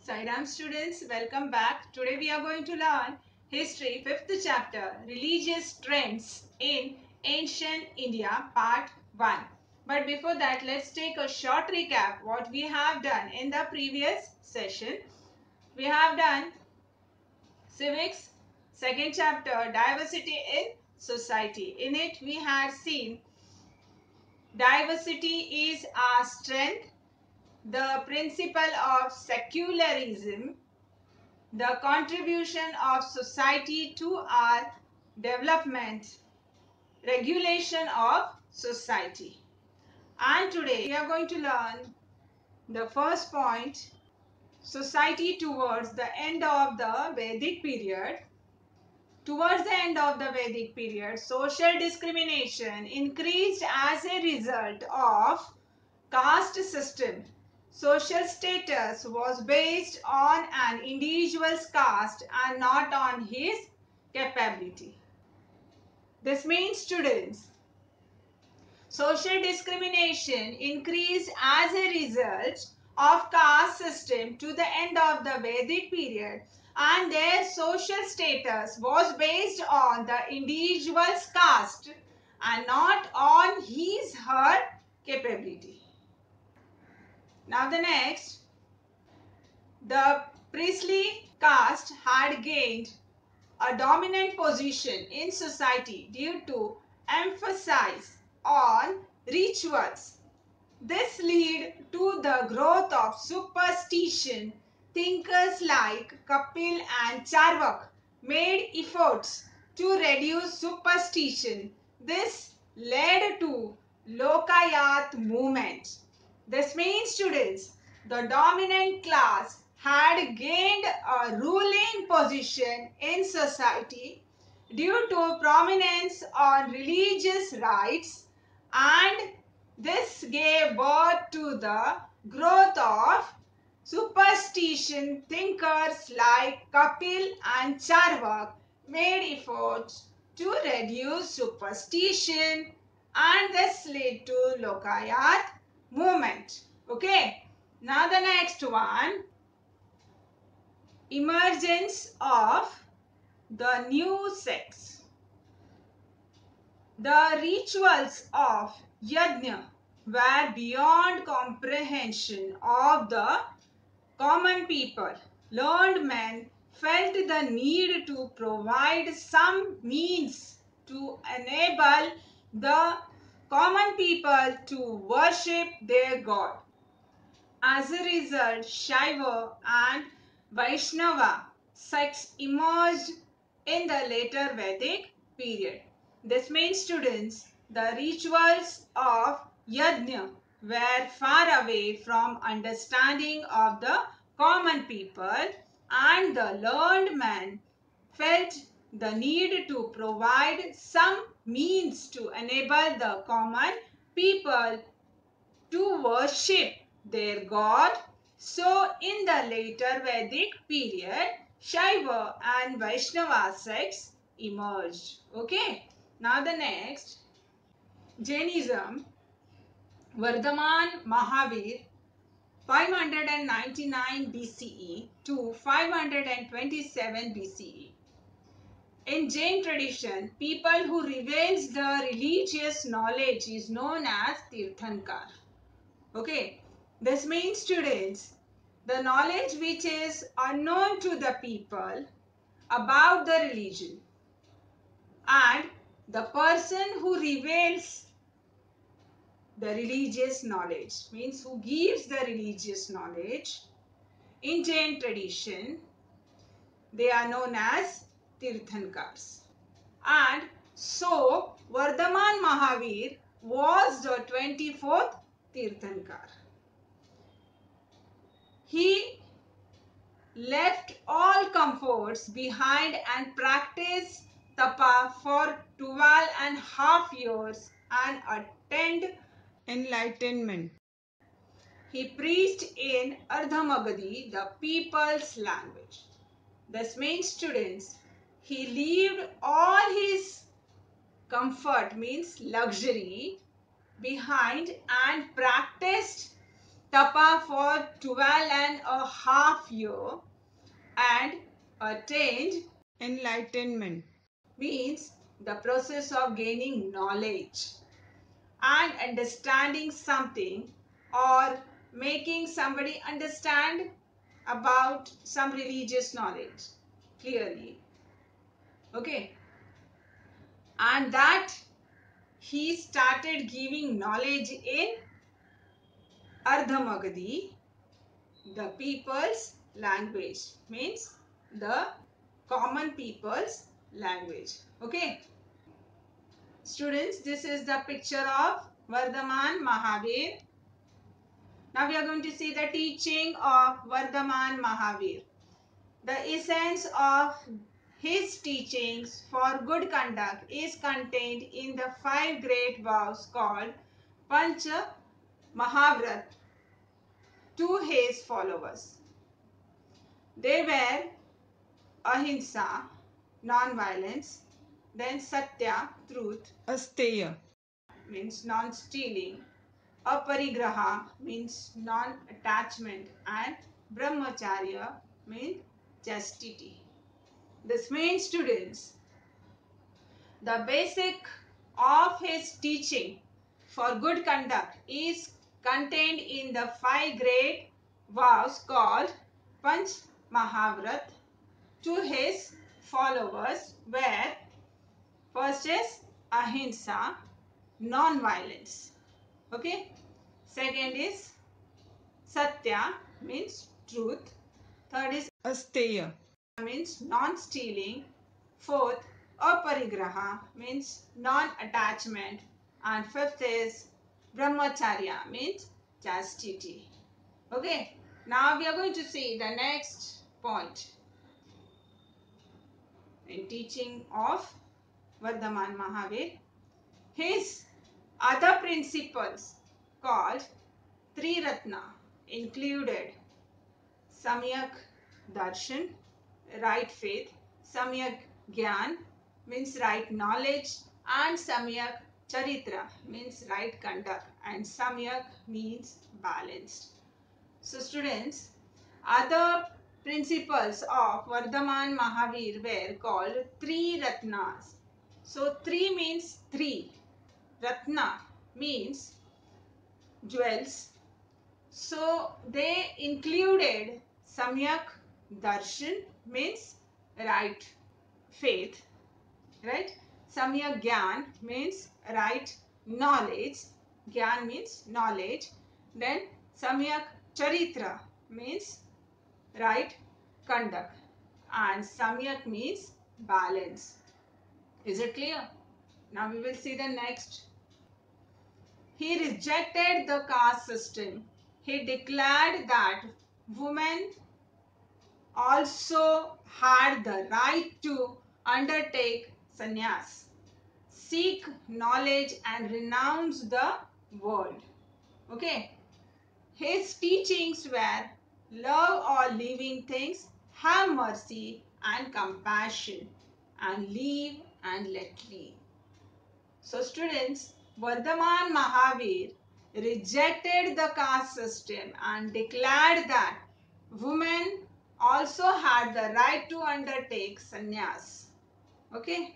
Sairam students, welcome back. Today we are going to learn History, 5th chapter, Religious Trends in Ancient India, Part 1. But before that, let's take a short recap what we have done in the previous session. We have done Civics, 2nd chapter, Diversity in Society. In it, we had seen diversity is our strength, the principle of secularism, the contribution of society to our development, regulation of society. And today we are going to learn the first point, society towards the end of the Vedic period. Towards the end of the Vedic period, social discrimination increased as a result of caste system. Social status was based on an individual's caste and not on his capability. This means, students, social discrimination increased as a result of caste system to the end of the Vedic period, and their social status was based on the individual's caste and not on his/her capability. Now the next, the priestly caste had gained a dominant position in society due to emphasis on rituals. This led to the growth of superstition. Thinkers like Kapil and Charvak made efforts to reduce superstition. This led to Lokayat movement. This means, students, the dominant class had gained a ruling position in society due to prominence on religious rites, and this gave birth to the growth of superstition. Thinkers like Kapil and Charvak made efforts to reduce superstition, and this led to Lokayat movement. Okay. Now the next one, emergence of the new sects. The rituals of yajna were beyond comprehension of the common people. Learned men felt the need to provide some means to enable the common people to worship their God. As a result, Shaiva and Vaishnava sects emerged in the later Vedic period. This means, students, the rituals of yajna were far away from understanding of the common people, and the learned men felt the need to provide some means to enable the common people to worship their god. So, in the later Vedic period, Shaiva and Vaishnava sects emerged. Okay. Now the next, Jainism, Vardhaman Mahavir, 599 BCE to 527 BCE. In Jain tradition, people who reveals the religious knowledge is known as Tirthankar. Okay, this means, students, the knowledge which is unknown to the people about the religion, and the person who reveals the religious knowledge, means who gives the religious knowledge in Jain tradition, they are known as Tirthankars. And so Vardhaman Mahavir was the 24th Tirthankar. He left all comforts behind and practiced tapa for 12.5 years and attained enlightenment. He preached in Ardhamagadi, the people's language. This means, students, he lived all his comfort, means luxury, behind and practiced tapa for 12 and a a half year and attained enlightenment. Means the process of gaining knowledge and understanding something, or making somebody understand about some religious knowledge clearly. Okay. And that he started giving knowledge in Ardhamagadi, the people's language, means the common people's language. Okay. Students, this is the picture of Vardhaman Mahavir. Now we are going to see the teaching of Vardhaman Mahavir. The essence of his teachings for good conduct is contained in the 5 great vows called Pancha Mahavrat to his followers. They were Ahimsa, non-violence, then Satya, truth, Asteya, means non-stealing, Aparigraha, means non-attachment, and Brahmacharya, means chastity. This means, students, the basic of his teaching for good conduct is contained in the 5 great vows called Panch Mahavrat to his followers, where first is Ahimsa, non-violence. Okay. Second is Satya, means truth. Third is Asteya, means non-stealing. Fourth, Aparigraha, means non-attachment. And fifth is Brahmacharya, means chastity. Okay. Now we are going to see the next point in teaching of Vardhaman Mahavir. His other principles called Triratna included Samyak Darshan, right faith, Samyak Gyan, means right knowledge, and Samyak Charitra, means right conduct, and Samyak means balanced. So students, other principles of Vardhaman Mahavir were called Triratnas. So Tri means 3, Ratna means jewels. So they included Samyak Darshan, means right faith, right? Samyak Gyan means right knowledge. Gyan means knowledge. Then Samyak Charitra means right conduct. And Samyak means balance. Is it clear? Now we will see the next. He rejected the caste system. He declared that women also had the right to undertake sannyas, seek knowledge, and renounce the world. Okay. His teachings were love all living things, have mercy and compassion, and live and let live. So students, Vardhaman Mahavir rejected the caste system and declared that women also had the right to undertake sannyas. Okay.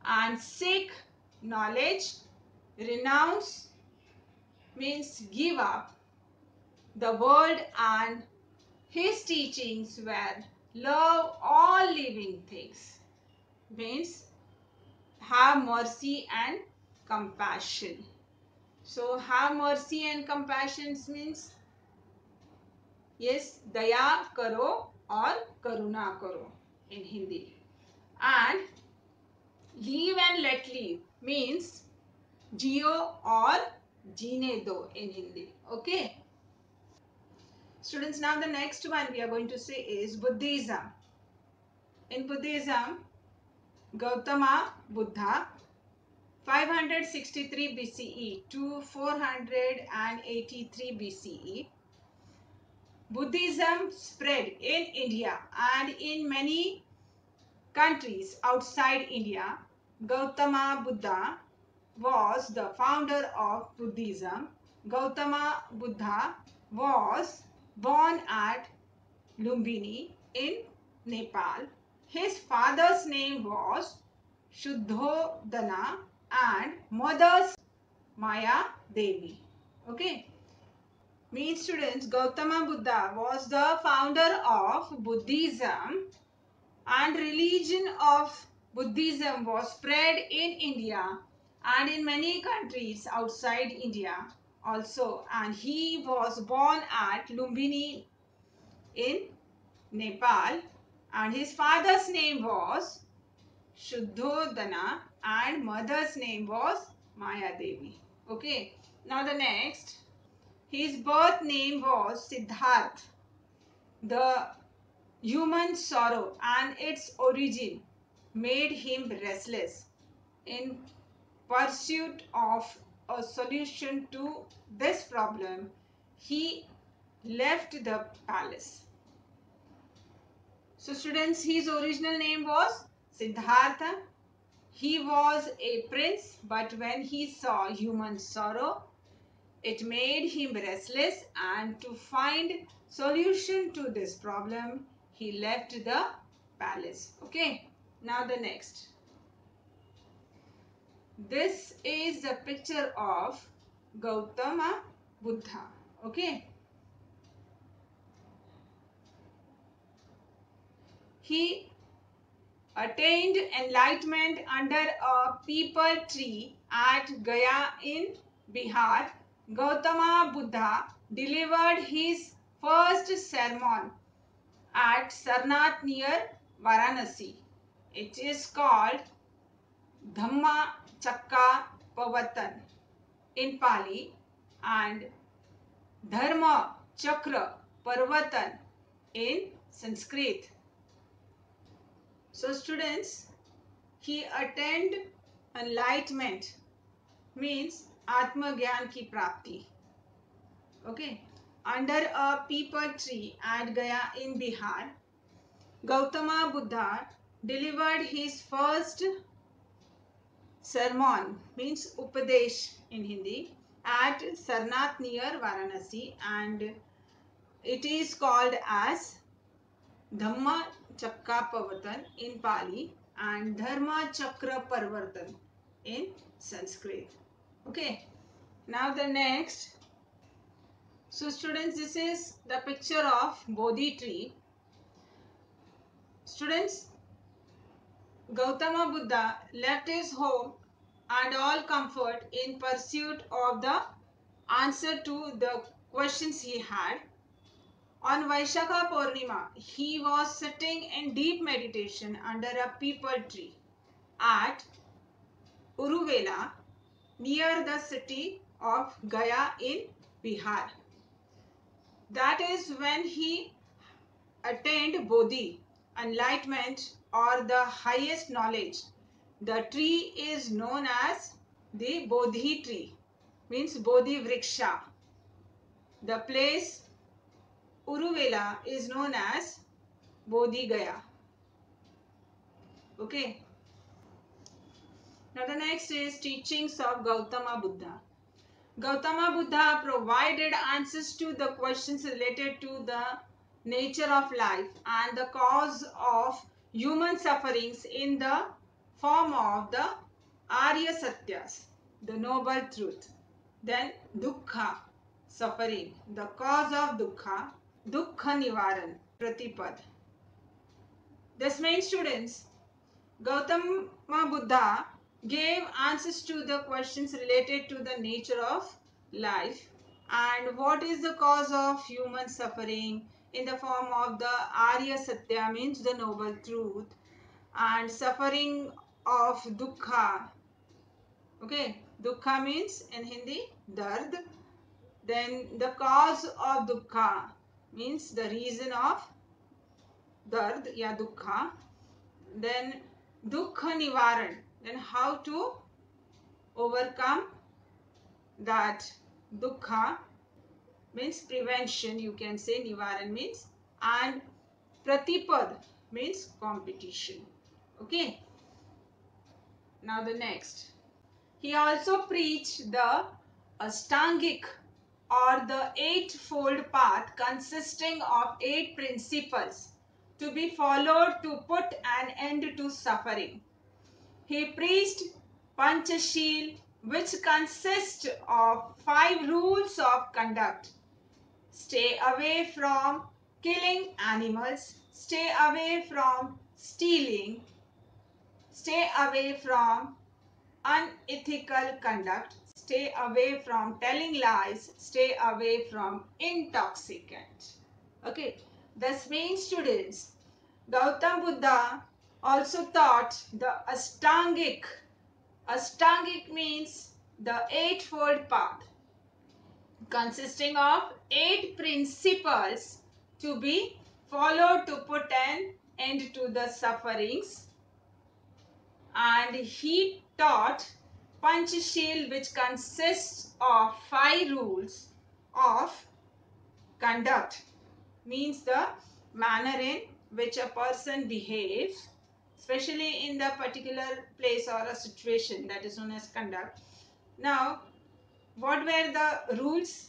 And seek knowledge, renounce means give up the world, and his teachings were love all living things, means have mercy and compassion. So have mercy and compassion means, yes, daya karo or karuna karo in Hindi. And live and let live means jiyo or jeene do in Hindi. Okay. Students, now the next one we are going to say is Buddhism. In Buddhism, Gautama Buddha 563 BCE to 483 BCE. Buddhism spread in India and in many countries outside India. Gautama Buddha was the founder of Buddhism. Gautama Buddha was born at Lumbini in Nepal. His father's name was Shuddhodana and mother's Maya Devi. Okay. Means students, Gautama Buddha was the founder of Buddhism, and religion of Buddhism was spread in India and in many countries outside India also. And he was born at Lumbini in Nepal, and his father's name was Shuddhodana and mother's name was Maya Devi. Okay. Now the next, his birth name was Siddharth. The human sorrow and its origin made him restless. In pursuit of a solution to this problem, he left the palace. So students, his original name was Siddhartha. He was a prince, but when he saw human sorrow, it made him restless, and to find solution to this problem, he left the palace. Okay. Now the next. This is the picture of Gautama Buddha. Okay. He attained enlightenment under a peepal tree at Gaya in Bihar. Gautama Buddha delivered his first sermon at Sarnath near Varanasi. It is called Dhamma Chakka Pavatan in Pali and Dharma Chakra Parvatan in Sanskrit. So students, he attained enlightenment means Atma Gyan ki prapti. Okay. Under a peepal tree at Gaya in Bihar, Gautama Buddha delivered his first sermon means Upadesh in Hindi at Sarnath near Varanasi, and it is called as Dhamma Chakka Pavatan in Pali and Dharma Chakra Parvartan in Sanskrit. Okay. Now the next. So students, this is the picture of Bodhi tree. Students, Gautama Buddha left his home and all comfort in pursuit of the answer to the questions he had. On Vaishakha Purnima, he was sitting in deep meditation under a peepal tree at Uruvela near the city of Gaya in Bihar. That is when he attained Bodhi, enlightenment or the highest knowledge. The tree is known as the Bodhi tree, means Bodhi Vriksha. The place Uruvela is known as Bodhi Gaya. Okay. Now the next is teachings of Gautama Buddha. Gautama Buddha provided answers to the questions related to the nature of life and the cause of human sufferings in the form of the Arya Satyas, the noble truth. Then Dukkha, suffering, the cause of Dukkha, Dukkha Nivaran, Pratipad. This means students, Gautama Buddha gave answers to the questions related to the nature of life and what is the cause of human suffering in the form of the Arya Satya, means the noble truth, and suffering of Dukkha. Okay, Dukkha means in Hindi Dard. Then the cause of Dukkha means the reason of Dard, ya Dukkha. Then Dukkha Nivaran, then how to overcome that Dukkha means prevention, you can say. Nivaran means, and Pratipad means competition. Okay. Now the next. He also preached the Ashtangic or the eightfold path consisting of 8 principles to be followed to put an end to suffering. He preached Panchashil, which consists of 5 rules of conduct. Stay away from killing animals, stay away from stealing, stay away from unethical conduct, stay away from telling lies, stay away from intoxicant. Okay, thus means students, Gautam Buddha also taught the Ashtangic. Ashtangic means the eightfold path, consisting of 8 principles to be followed to put an end to the sufferings. And he taught Panchashil, which consists of 5 rules of conduct, means the manner in which a person behaves, especially in the particular place or a situation, that is known as conduct. Now, what were the rules?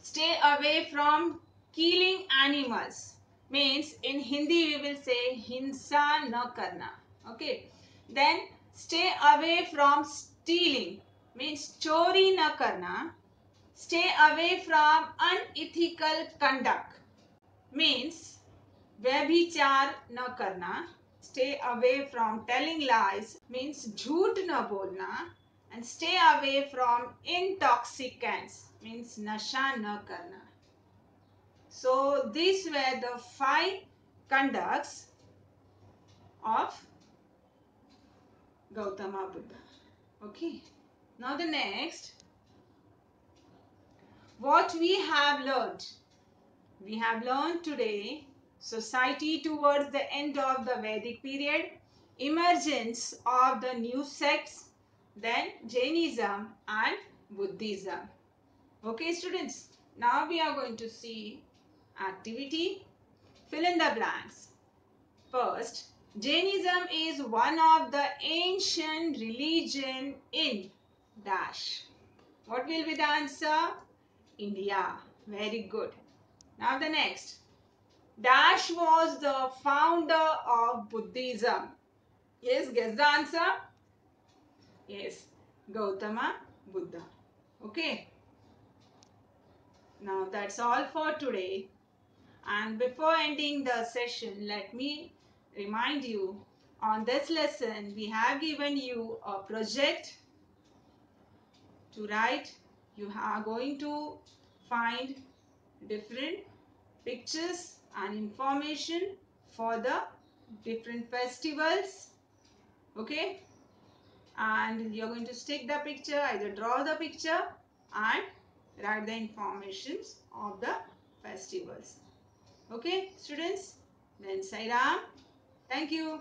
Stay away from killing animals, means in Hindi we will say hinsa na karna. Okay. Then stay away from stealing, means chori na karna. Stay away from unethical conduct, means व्यभिचार न करना. Stay away from telling lies, means झूठ न बोलना. And stay away from intoxicants, means nasha न करना. So these were the 5 conducts of Gautama Buddha. Okay. Now the next, what we have learned. We have learned today society towards the end of the Vedic period, emergence of the new sects, then Jainism and Buddhism. Okay students, now we are going to see activity. Fill in the blanks. First, Jainism is one of the ancient religion in dash. What will be the answer? India. Very good. Now the next. Dash was the founder of Buddhism. Yes, guess the answer? Yes, Gautama Buddha. Okay. Now that's all for today. And before ending the session, let me remind you, on this lesson we have given you a project to write. You are going to find different pictures and information for the different festivals. Okay, and you're going to stick the picture, either draw the picture and write the informations of the festivals. Okay students, then Sai Ram. Thank you.